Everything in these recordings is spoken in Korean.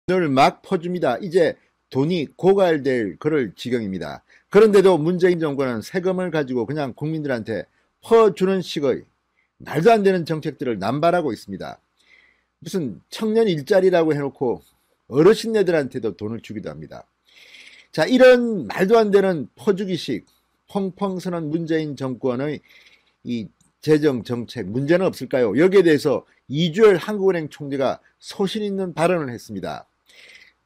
돈을 막 퍼줍니다. 이제 돈이 고갈될 그럴 지경입니다. 그런데도 문재인 정부는 세금을 가지고 그냥 국민들한테 퍼주는 식의 말도 안 되는 정책들을 남발하고 있습니다. 무슨 청년 일자리라고 해놓고 어르신네들한테도 돈을 주기도 합니다. 자, 이런 말도 안 되는 퍼주기식 펑펑 서는 문재인 정권의 이 재정 정책 문제는 없을까요? 여기에 대해서 이주열 한국은행 총재가 소신 있는 발언을 했습니다.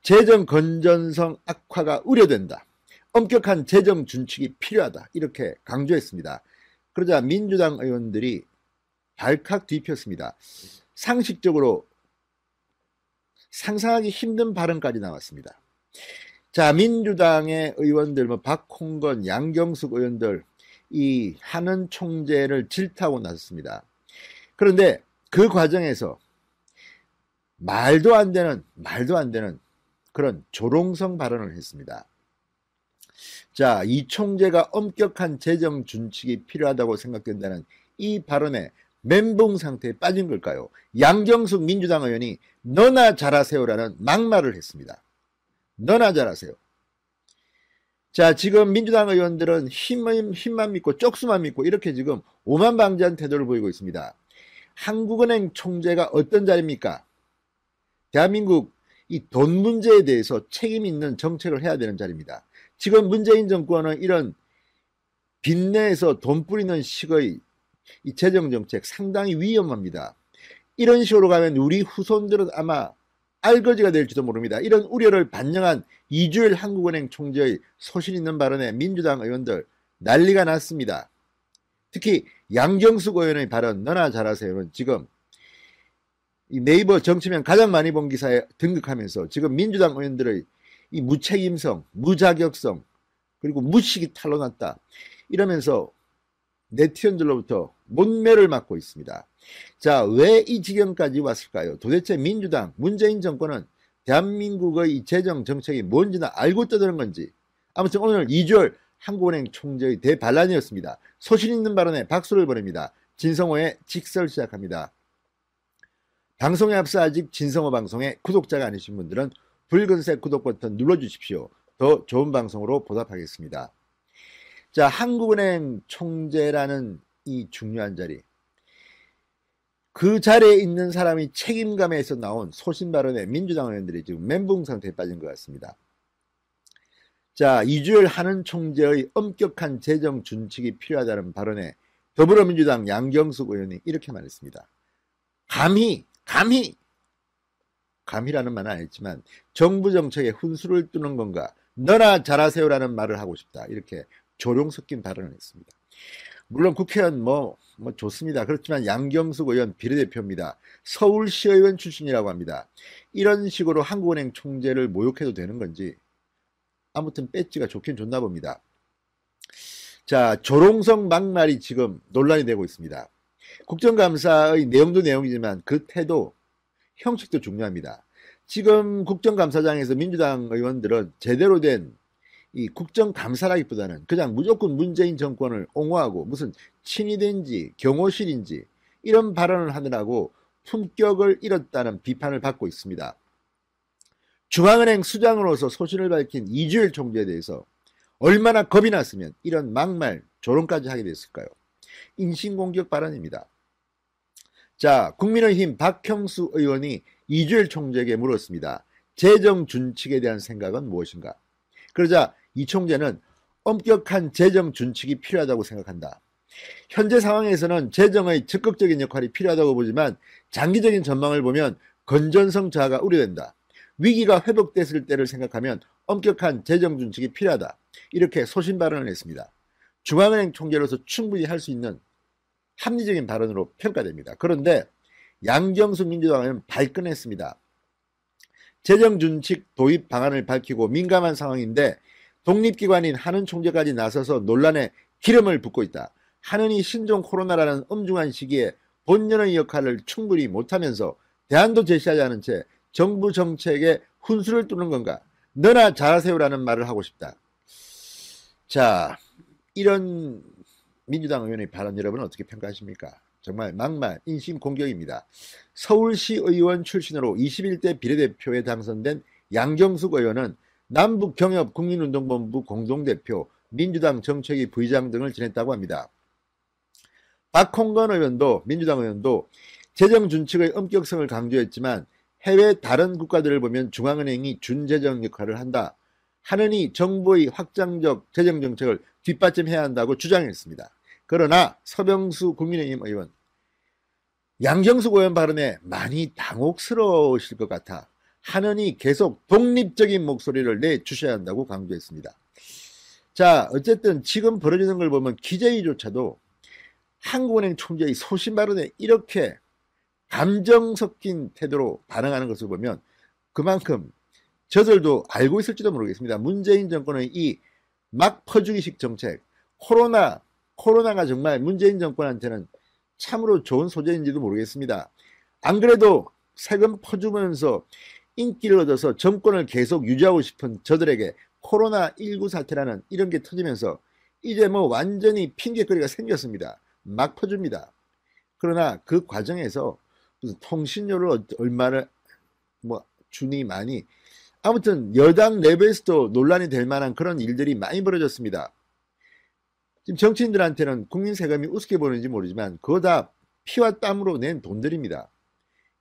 재정 건전성 악화가 우려된다. 엄격한 재정 준칙이 필요하다. 이렇게 강조했습니다. 그러자 민주당 의원들이 발칵 뒤폈습니다. 상식적으로 상상하기 힘든 발언까지 나왔습니다. 자, 민주당의 의원들, 박홍건, 양경숙 의원들, 이 한은 총재를 질타하고 나섰습니다. 그런데 그 과정에서 말도 안 되는 그런 조롱성 발언을 했습니다. 자, 이 총재가 엄격한 재정 준칙이 필요하다고 생각된다는 이 발언에 멘붕 상태에 빠진 걸까요? 양경숙 민주당 의원이 너나 잘하세요라는 막말을 했습니다. 너나 잘하세요. 자, 지금 민주당 의원들은 힘만 믿고 쪽수만 믿고 이렇게 지금 오만방자한 태도를 보이고 있습니다. 한국은행 총재가 어떤 자리입니까? 대한민국 이 돈 문제에 대해서 책임 있는 정책을 해야 되는 자리입니다. 지금 문재인 정권은 이런 빚내에서 돈 뿌리는 식의 이 재정정책 상당히 위험합니다. 이런 식으로 가면 우리 후손들은 아마 알거지가 될지도 모릅니다. 이런 우려를 반영한 이주열 한국은행 총재의 소신 있는 발언에 민주당 의원들 난리가 났습니다. 특히 양경숙 의원의 발언 너나 잘하세요는 지금 이 네이버 정치면 가장 많이 본 기사에 등극하면서 지금 민주당 의원들의 이 무책임성, 무자격성, 그리고 무식이 탄로났다. 이러면서 네티즌들로부터 못매를 맞고 있습니다. 자, 왜 이 지경까지 왔을까요? 도대체 민주당, 문재인 정권은 대한민국의 이 재정 정책이 뭔지나 알고 떠드는 건지. 아무튼 오늘 이주열 한국은행 총재의 대반란이었습니다. 소신 있는 발언에 박수를 보냅니다. 진성호의 직설 시작합니다. 방송에 앞서 아직 진성호 방송의 구독자가 아니신 분들은 붉은색 구독 버튼 눌러주십시오. 더 좋은 방송으로 보답하겠습니다. 자, 한국은행 총재라는 이 중요한 자리. 그 자리에 있는 사람이 책임감에서 나온 소신 발언에 민주당 의원들이 지금 멘붕 상태에 빠진 것 같습니다. 자, 이주열 한은 총재의 엄격한 재정 준칙이 필요하다는 발언에 더불어민주당 양경숙 의원이 이렇게 말했습니다. 감히라는 말은 안 했지만 정부 정책에 훈수를 두는 건가? 너나 잘하세요라는 말을 하고 싶다. 이렇게 조롱 섞인 발언을 했습니다. 물론 국회의원 좋습니다. 그렇지만 양경숙 의원 비례대표입니다. 서울시의원 출신이라고 합니다. 이런 식으로 한국은행 총재를 모욕해도 되는 건지 아무튼 배지가 좋긴 좋나 봅니다. 자, 조롱성 막말이 지금 논란이 되고 있습니다. 국정감사의 내용도 내용이지만 그 태도, 형식도 중요합니다. 지금 국정감사장에서 민주당 의원들은 제대로 된 이 국정감사라기보다는 그냥 무조건 문재인 정권을 옹호하고 무슨 친위된지 경호실인지 이런 발언을 하느라고 품격을 잃었다는 비판을 받고 있습니다. 중앙은행 수장으로서 소신을 밝힌 이주열 총재에 대해서 얼마나 겁이 났으면 이런 막말 조롱까지 하게 됐을까요? 인신공격 발언입니다. 자, 국민의힘 박형수 의원이 이주열 총재에게 물었습니다. 재정 준칙에 대한 생각은 무엇인가? 그러자 이 총재는 엄격한 재정 준칙이 필요하다고 생각한다. 현재 상황에서는 재정의 적극적인 역할이 필요하다고 보지만 장기적인 전망을 보면 건전성 저하가 우려된다. 위기가 회복됐을 때를 생각하면 엄격한 재정 준칙이 필요하다. 이렇게 소신 발언을 했습니다. 중앙은행 총재로서 충분히 할 수 있는 합리적인 발언으로 평가됩니다. 그런데 양경숙 민주당은 발끈했습니다. 재정준칙 도입 방안을 밝히고 민감한 상황인데 독립기관인 한은 총재까지 나서서 논란에 기름을 붓고 있다. 한은이 신종 코로나라는 엄중한 시기에 본연의 역할을 충분히 못하면서 대안도 제시하지 않은 채 정부 정책에 훈수를 두는 건가? 너나 잘하세요라는 말을 하고 싶다. 자, 이런 민주당 의원의 발언 여러분은 어떻게 평가하십니까? 정말 막말 인신공격입니다. 서울시 의원 출신으로 21대 비례대표에 당선된 양경숙 의원은 남북경협국민운동본부 공동대표, 민주당 정책위 부의장 등을 지냈다고 합니다. 박홍건 의원도 민주당 의원도 재정준칙의 엄격성을 강조했지만 해외 다른 국가들을 보면 중앙은행이 준재정 역할을 한다 하느니 정부의 확장적 재정정책을 뒷받침해야 한다고 주장했습니다. 그러나 서병수 국민의힘 의원, 양경숙 의원 발언에 많이 당혹스러우실 것 같아 하느니 계속 독립적인 목소리를 내주셔야 한다고 강조했습니다. 자, 어쨌든 지금 벌어지는 걸 보면 기재위조차도 한국은행 총재의 소신 발언에 이렇게 감정 섞인 태도로 반응하는 것을 보면 그만큼 저들도 알고 있을지도 모르겠습니다. 문재인 정권의 이 막 퍼주기식 정책, 코로나가 정말 문재인 정권한테는 참으로 좋은 소재인지도 모르겠습니다. 안 그래도 세금 퍼주면서 인기를 얻어서 정권을 계속 유지하고 싶은 저들에게 코로나19 사태라는 이런 게 터지면서 이제 뭐 완전히 핑계거리가 생겼습니다. 막 퍼줍니다. 그러나 그 과정에서 무슨 통신료를 얼마를 뭐 주니 많이, 아무튼 여당 내부에서도 논란이 될 만한 그런 일들이 많이 벌어졌습니다. 지금 정치인들한테는 국민 세금이 우습게 보이는지 모르지만 그거 다 피와 땀으로 낸 돈들입니다.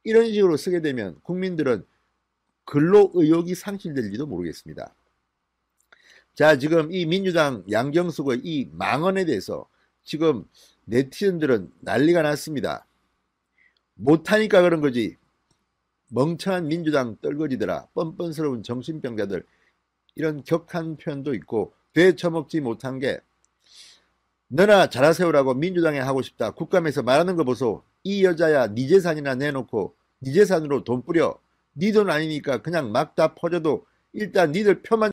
이런 식으로 쓰게 되면 국민들은 근로 의욕이 상실될지도 모르겠습니다. 자, 지금 이 민주당 양경숙의 이 망언에 대해서 지금 네티즌들은 난리가 났습니다. 못하니까 그런 거지, 멍청한 민주당 떨거지들아, 뻔뻔스러운 정신병자들, 이런 격한 표현도 있고, 되쳐먹지 못한 게 너나 잘하세요라고 민주당에 하고 싶다 국감에서 말하는 거 보소. 이 여자야 네 재산이나 내놓고 네 재산으로 돈 뿌려. 네 돈 아니니까 그냥 막 다 퍼져도 일단 니들 표만.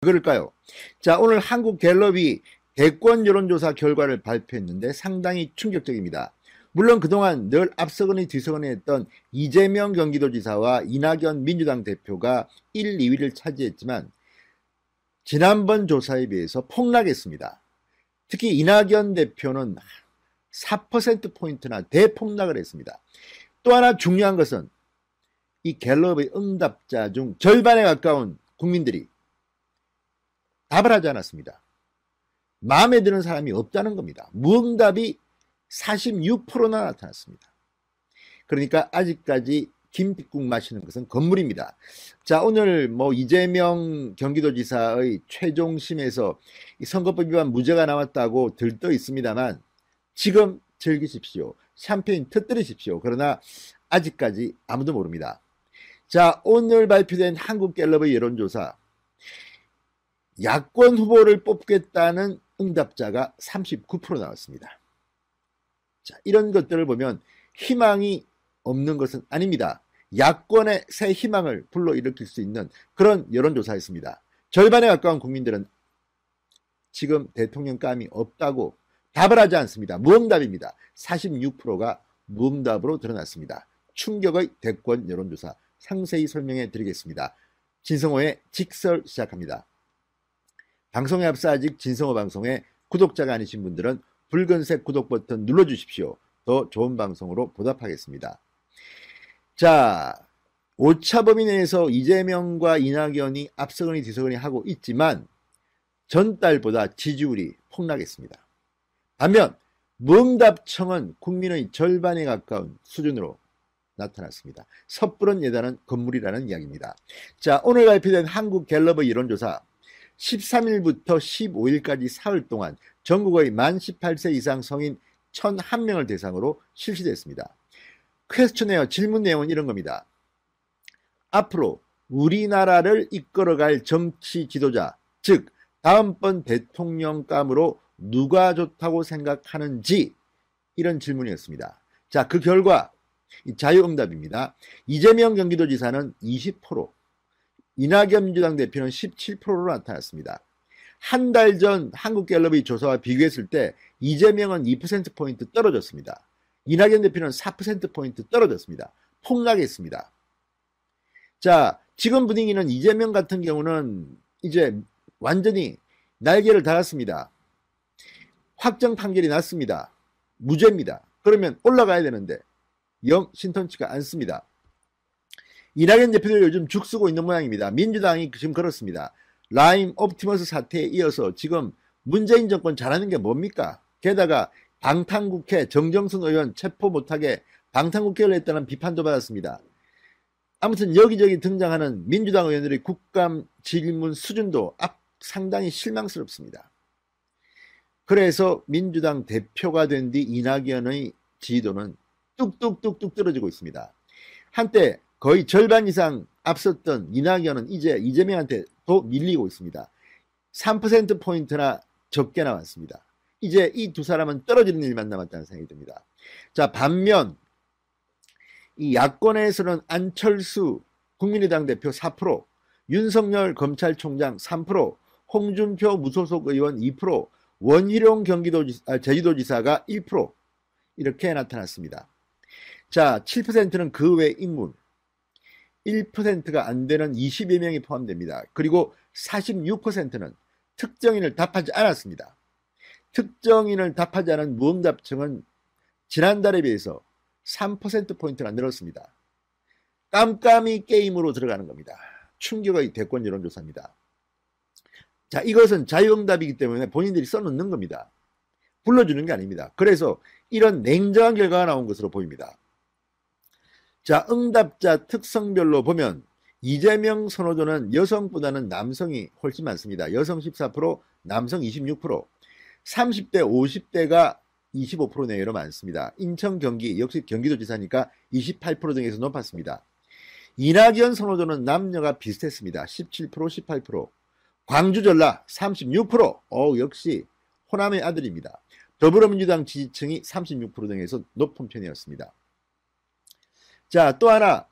그럴까요? 자, 오늘 한국갤럽이 대권 여론조사 결과를 발표했는데 상당히 충격적입니다. 물론 그동안 늘 앞서거니 뒤서거니 했던 이재명 경기도지사와 이낙연 민주당 대표가 1, 2위를 차지했지만 지난번 조사에 비해서 폭락했습니다. 특히 이낙연 대표는 4%포인트나 대폭락을 했습니다. 또 하나 중요한 것은 이 갤럽의 응답자 중 절반에 가까운 국민들이 답을 하지 않았습니다. 마음에 드는 사람이 없다는 겁니다. 무응답이 46%나 나타났습니다. 그러니까 아직까지 김국 마시는 것은 건물입니다. 자, 오늘 뭐 이재명 경기도지사의 최종심에서 이 선거법 위반 무죄가 나왔다고 들떠 있습니다만 지금 즐기십시오. 샴페인 터뜨리십시오. 그러나 아직까지 아무도 모릅니다. 자, 오늘 발표된 한국갤럽의 여론조사, 야권 후보를 뽑겠다는 응답자가 39% 나왔습니다. 자, 이런 것들을 보면 희망이 없는 것은 아닙니다. 야권의 새 희망을 불러일으킬 수 있는 그런 여론조사였습니다. 절반에 가까운 국민들은 지금 대통령감이 없다고 답을 하지 않습니다. 무응답입니다. 46%가 무응답으로 드러났습니다. 충격의 대권 여론조사 상세히 설명해 드리겠습니다. 진성호의 직설 시작합니다. 방송에 앞서 아직 진성호 방송에 구독자가 아니신 분들은 붉은색 구독 버튼 눌러주십시오. 더 좋은 방송으로 보답하겠습니다. 자, 오차범위 내에서 이재명과 이낙연이 앞서거니 뒤서거니 하고 있지만 전달보다 지지율이 폭락했습니다. 반면 무응답청은 국민의 절반에 가까운 수준으로 나타났습니다. 섣부른 예단은 건물이라는 이야기입니다. 자, 오늘 발표된 한국갤럽의 여론조사 13일부터 15일까지 사흘 동안 전국의 만 18세 이상 성인 1,001명을 대상으로 실시됐습니다. 퀘스천웨어 질문 내용은 이런 겁니다. 앞으로 우리나라를 이끌어갈 정치 지도자, 즉 다음번 대통령감으로 누가 좋다고 생각하는지 이런 질문이었습니다. 자, 그 결과 자유응답입니다. 이재명 경기도지사는 20%, 이낙연 민주당 대표는 17%로 나타났습니다. 한 달 전 한국갤럽의 조사와 비교했을 때 이재명은 2%포인트 떨어졌습니다. 이낙연 대표는 4%포인트 떨어졌습니다. 폭락했습니다. 자, 지금 분위기는 이재명 같은 경우는 이제 완전히 날개를 달았습니다. 확정 판결이 났습니다. 무죄입니다. 그러면 올라가야 되는데 영 신통치가 않습니다. 이낙연 대표도 요즘 죽쓰고 있는 모양입니다. 민주당이 지금 그렇습니다. 라임 옵티머스 사태에 이어서 지금 문재인 정권 잘하는 게 뭡니까? 게다가 방탄국회 정정순 의원 체포 못하게 방탄국회를 했다는 비판도 받았습니다. 아무튼 여기저기 등장하는 민주당 의원들의 국감 질문 수준도 상당히 실망스럽습니다. 그래서 민주당 대표가 된 뒤 이낙연의 지지도는 뚝뚝뚝뚝 떨어지고 있습니다. 한때 거의 절반 이상 앞섰던 이낙연은 이제 이재명한테 더 밀리고 있습니다. 3%포인트나 적게 나왔습니다. 이제 이 두 사람은 떨어지는 일만 남았다는 생각이 듭니다. 자, 반면 이 야권에서는 안철수 국민의당 대표 4%, 윤석열 검찰총장 3%, 홍준표 무소속 의원 2%, 원희룡 제주도지사가 1% 이렇게 나타났습니다. 자, 7%는 그 외 인물, 1%가 안 되는 20여 명이 포함됩니다. 그리고 46%는 특정인을 답하지 않았습니다. 특정인을 답하지 않은 무응답층은 지난달에 비해서 3%포인트나 늘었습니다. 깜깜이 게임으로 들어가는 겁니다. 충격의 대권 여론조사입니다. 자, 이것은 자유응답이기 때문에 본인들이 써놓는 겁니다. 불러주는 게 아닙니다. 그래서 이런 냉정한 결과가 나온 것으로 보입니다. 자, 응답자 특성별로 보면 이재명 선호도는 여성보다는 남성이 훨씬 많습니다. 여성 14%, 남성 26%, 30대, 50대가 25% 내외로 많습니다. 인천, 경기, 역시 경기도지사니까 28% 등에서 높았습니다. 이낙연 선호도는 남녀가 비슷했습니다. 17%, 18%. 광주 전라 36%. 역시 호남의 아들입니다. 더불어민주당 지지층이 36% 등에서 높은 편이었습니다. 자, 또 하나,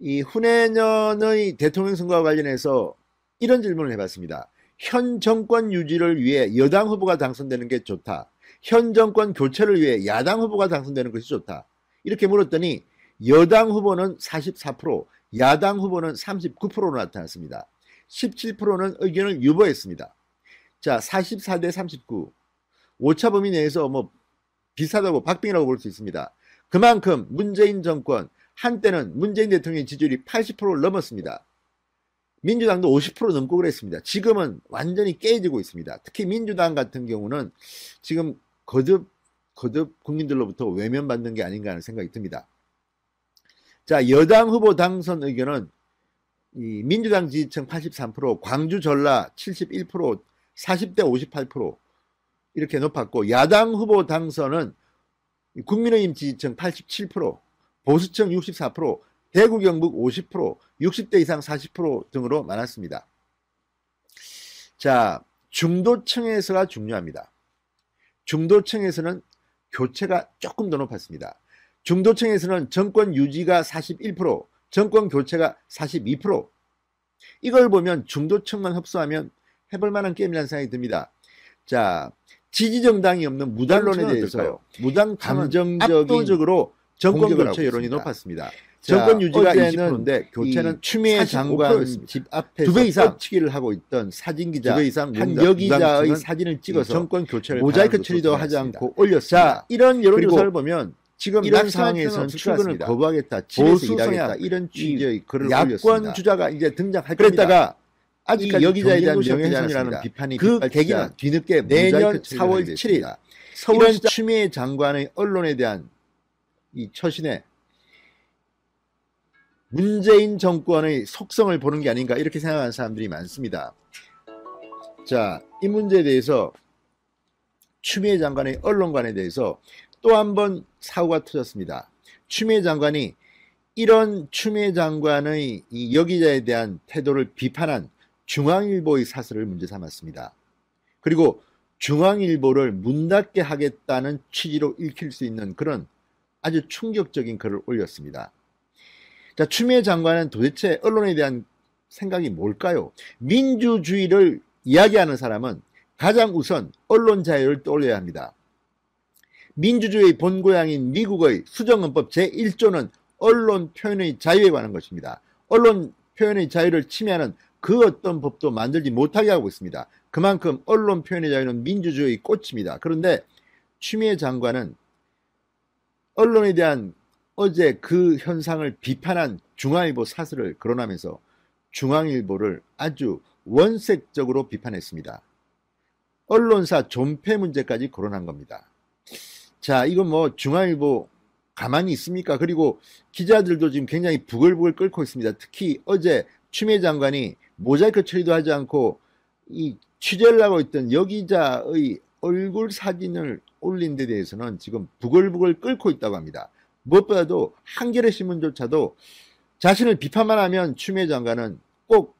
이 후내년의 대통령 선거와 관련해서 이런 질문을 해봤습니다. 현 정권 유지를 위해 여당 후보가 당선되는 게 좋다. 현 정권 교체를 위해 야당 후보가 당선되는 것이 좋다. 이렇게 물었더니 여당 후보는 44%, 야당 후보는 39%로 나타났습니다. 17%는 의견을 유보했습니다. 자, 44대 39. 오차 범위 내에서 뭐 비슷하다고 박빙이라고 볼 수 있습니다. 그만큼 문재인 정권, 한때는 문재인 대통령의 지지율이 80%를 넘었습니다. 민주당도 50% 넘고 그랬습니다. 지금은 완전히 깨지고 있습니다. 특히 민주당 같은 경우는 지금 거듭 국민들로부터 외면받는 게 아닌가 하는 생각이 듭니다. 자, 여당 후보 당선 의견은 이 민주당 지지층 83%, 광주 전라 71%, 40대 58% 이렇게 높았고, 야당 후보 당선은 국민의힘 지지층 87%, 보수층 64%, 대구 경북 50%, 60대 이상 40% 등으로 많았습니다. 자, 중도층에서가 중요합니다. 중도층에서는 교체가 조금 더 높았습니다. 중도층에서는 정권 유지가 41%, 정권 교체가 42%. 이걸 보면 중도층만 흡수하면 해볼 만한 게임이라는 생각이 듭니다. 자, 지지정당이 없는 무당론에 대해서 무당 감정적인 압도적으로 정권 교체 여론이 높았습니다. 정권 유지가 20%인데 교체는 추미애 장관 집 앞에서 2배 이상 치기를 하고 있던 사진기자, 2배 이상 한 여기자의 사진을 찍어서 정권 교체를 모자이크 처리도 하지 않고 올렸습니다. 자, 이런 여론조사를 보면 지금 이런 상황에서는 출근을 거부하겠다, 집에서 일하겠다 이런 취지의 글을 올렸습니다. 야권 주자가 이제 등장할 겁니다. 그랬다가 아직까지 여기자에 대한 명예훼손이라는 비판이 그 계기는 뒤늦게 내년 4월 7일 서울시장 추미애 장관의 언론에 대한 이 처신에 문재인 정권의 속성을 보는 게 아닌가 이렇게 생각하는 사람들이 많습니다. 자, 이 문제에 대해서 추미애 장관의 언론관에 대해서 또 한 번 사고가 터졌습니다. 추미애 장관이 이런 추미애 장관의 이 여기자에 대한 태도를 비판한 중앙일보의 사설을 문제 삼았습니다. 그리고 중앙일보를 문 닫게 하겠다는 취지로 읽힐 수 있는 그런 아주 충격적인 글을 올렸습니다. 자, 추미애 장관은 도대체 언론에 대한 생각이 뭘까요? 민주주의를 이야기하는 사람은 가장 우선 언론 자유를 떠올려야 합니다. 민주주의의 본고향인 미국의 수정헌법 제1조는 언론 표현의 자유에 관한 것입니다. 언론 표현의 자유를 침해하는 그 어떤 법도 만들지 못하게 하고 있습니다. 그만큼 언론 표현의 자유는 민주주의의 꽃입니다. 그런데 추미애 장관은 언론에 대한 어제 그 현상을 비판한 중앙일보 사설을 거론하면서 중앙일보를 아주 원색적으로 비판했습니다. 언론사 존폐 문제까지 거론한 겁니다. 자, 이건 뭐 중앙일보 가만히 있습니까? 그리고 기자들도 지금 굉장히 부글부글 끓고 있습니다. 특히 어제 추미애 장관이 모자이크 처리도 하지 않고 이 취재를 하고 있던 여기자의 얼굴 사진을 올린 데 대해서는 지금 부글부글 끓고 있다고 합니다. 무엇보다도 한겨레 신문조차도 자신을 비판만 하면 추미애 장관은 꼭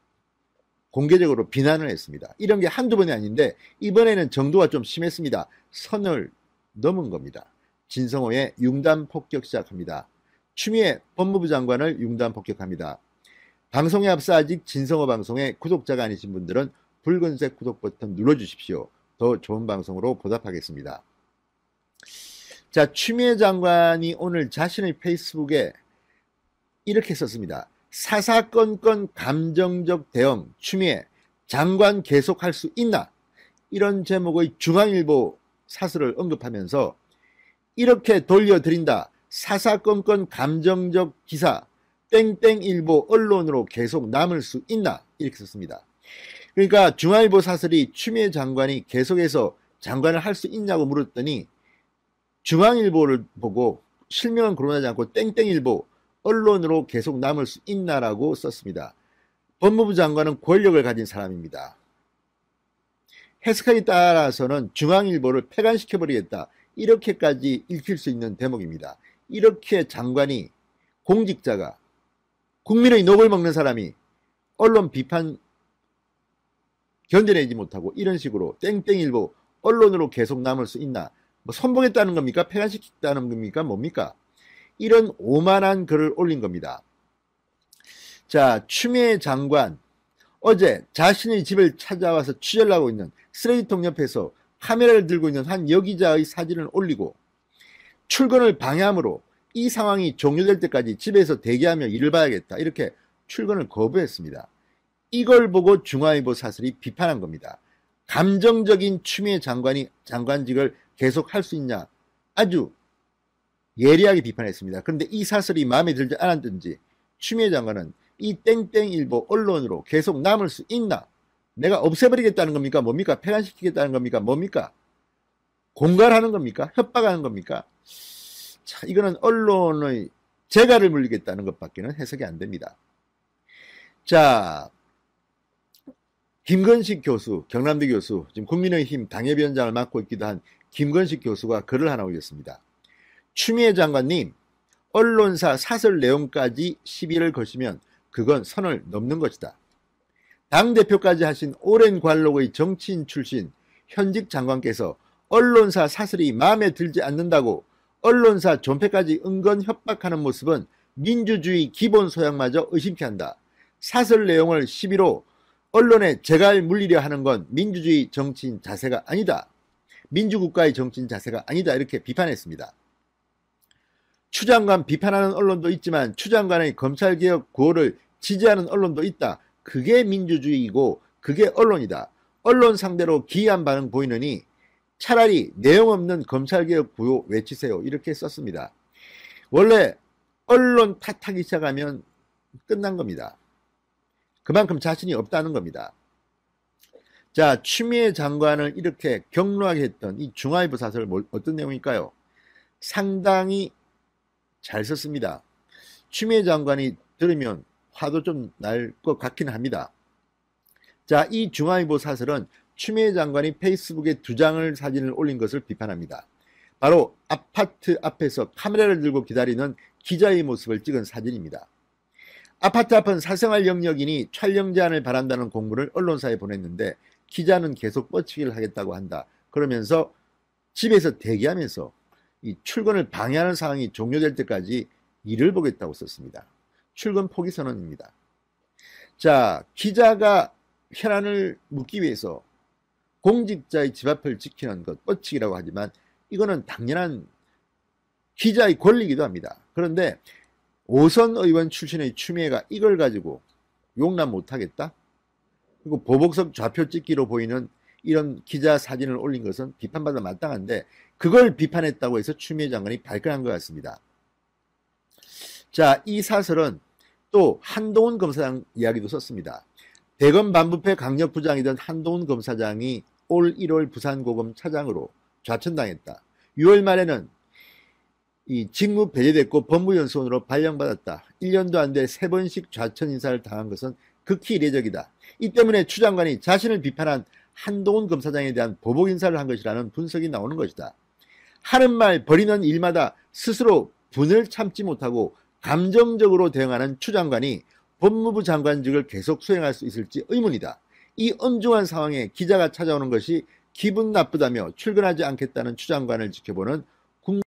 공개적으로 비난을 했습니다. 이런 게 한두 번이 아닌데 이번에는 정도가 좀 심했습니다. 선을 넘은 겁니다. 진성호의 융단 폭격 시작합니다. 추미애 법무부 장관을 융단 폭격합니다. 방송에 앞서 아직 진성호 방송의 구독자가 아니신 분들은 붉은색 구독 버튼 눌러주십시오. 더 좋은 방송으로 보답하겠습니다. 자, 추미애 장관이 오늘 자신의 페이스북에 이렇게 썼습니다. 사사건건 감정적 대응 추미애 장관 계속할 수 있나? 이런 제목의 중앙일보 사설을 언급하면서 이렇게 돌려드린다. 사사건건 감정적 기사 땡땡일보 언론으로 계속 남을 수 있나? 이렇게 썼습니다. 그러니까 중앙일보 사설이 추미애 장관이 계속해서 장관을 할 수 있냐고 물었더니 중앙일보를 보고 실명은 거론하지 않고 땡땡일보 언론으로 계속 남을 수 있나라고 썼습니다. 법무부 장관은 권력을 가진 사람입니다. 해석하기에 따라서는 중앙일보를 폐간시켜버리겠다. 이렇게까지 읽힐 수 있는 대목입니다. 이렇게 장관이 공직자가 국민의 녹을 먹는 사람이 언론 비판 견뎌내지 못하고 이런 식으로 땡땡일보 언론으로 계속 남을 수 있나? 뭐 선봉했다는 겁니까? 폐간시켰다는 겁니까? 뭡니까? 이런 오만한 글을 올린 겁니다. 자, 추미애 장관 어제 자신의 집을 찾아와서 취재를 하고 있는 쓰레기통 옆에서 카메라를 들고 있는 한 여기자의 사진을 올리고 출근을 방해함으로 이 상황이 종료될 때까지 집에서 대기하며 일을 봐야겠다. 이렇게 출근을 거부했습니다. 이걸 보고 중앙일보 사설이 비판한 겁니다. 감정적인 추미애 장관이 장관직을 계속 할 수 있냐? 아주 예리하게 비판했습니다. 그런데 이 사설이 마음에 들지 않았든지 추미애 장관은 이 땡땡일보 언론으로 계속 남을 수 있나? 내가 없애버리겠다는 겁니까? 뭡니까? 폐간시키겠다는 겁니까? 뭡니까? 공갈하는 겁니까? 협박하는 겁니까? 자, 이거는 언론의 재갈을 물리겠다는 것밖에는 해석이 안 됩니다. 자, 김건식 교수, 경남대 교수, 지금 국민의힘 당협위원장을 맡고 있기도 한 김건식 교수가 글을 하나 올렸습니다. 추미애 장관님, 언론사 사설 내용까지 시비를 거시면 그건 선을 넘는 것이다. 당대표까지 하신 오랜 관록의 정치인 출신 현직 장관께서 언론사 사설이 마음에 들지 않는다고 언론사 존폐까지 은근 협박하는 모습은 민주주의 기본 소양마저 의심케 한다. 사설 내용을 시비로 언론에 재갈 물리려 하는 건 민주주의 정치인 자세가 아니다. 민주국가의 정치인 자세가 아니다. 이렇게 비판했습니다. 추 장관 비판하는 언론도 있지만 추 장관의 검찰개혁 구호를 지지하는 언론도 있다. 그게 민주주의이고 그게 언론이다. 언론 상대로 기이한 반응 보이느니 차라리 내용 없는 검찰개혁 구호 외치세요. 이렇게 썼습니다. 원래 언론 탓하기 시작하면 끝난 겁니다. 그만큼 자신이 없다는 겁니다. 자, 추미애 장관을 이렇게 격노하게 했던 이 중앙일보 사설 어떤 내용일까요? 상당히 잘 썼습니다. 추미애 장관이 들으면 화도 좀 날 것 같긴 합니다. 자, 이 중앙일보 사설은 추미애 장관이 페이스북에 2장을 사진을 올린 것을 비판합니다. 바로 아파트 앞에서 카메라를 들고 기다리는 기자의 모습을 찍은 사진입니다. 아파트 앞은 사생활 영역이니 촬영 제한을 바란다는 공문을 언론사에 보냈는데 기자는 계속 뻗치기를 하겠다고 한다. 그러면서 집에서 대기하면서 이 출근을 방해하는 상황이 종료될 때까지 일을 보겠다고 썼습니다. 출근 포기 선언입니다. 자, 기자가 현안을 묻기 위해서 공직자의 집 앞을 지키는 것 뻗치기라고 하지만 이거는 당연한 기자의 권리이기도 합니다. 그런데 오선 의원 출신의 추미애가 이걸 가지고 용납 못하겠다? 그리고 보복석 좌표 찍기로 보이는 이런 기자 사진을 올린 것은 비판받아 마땅한데 그걸 비판했다고 해서 추미애 장관이 발끈한 것 같습니다. 자, 이 사설은 또 한동훈 검사장 이야기도 썼습니다. 대검 반부패 강력부장이던 한동훈 검사장이 올 1월 부산고검 차장으로 좌천당했다. 6월 말에는 이 직무 배제됐고 법무연수원으로 발령받았다. 1년도 안 돼 3번씩 좌천 인사를 당한 것은 극히 이례적이다. 이 때문에 추 장관이 자신을 비판한 한동훈 검사장에 대한 보복 인사를 한 것이라는 분석이 나오는 것이다. 하는 말 벌이는 일마다 스스로 분을 참지 못하고 감정적으로 대응하는 추 장관이 법무부 장관직을 계속 수행할 수 있을지 의문이다. 이 엄중한 상황에 기자가 찾아오는 것이 기분 나쁘다며 출근하지 않겠다는 추 장관을 지켜보는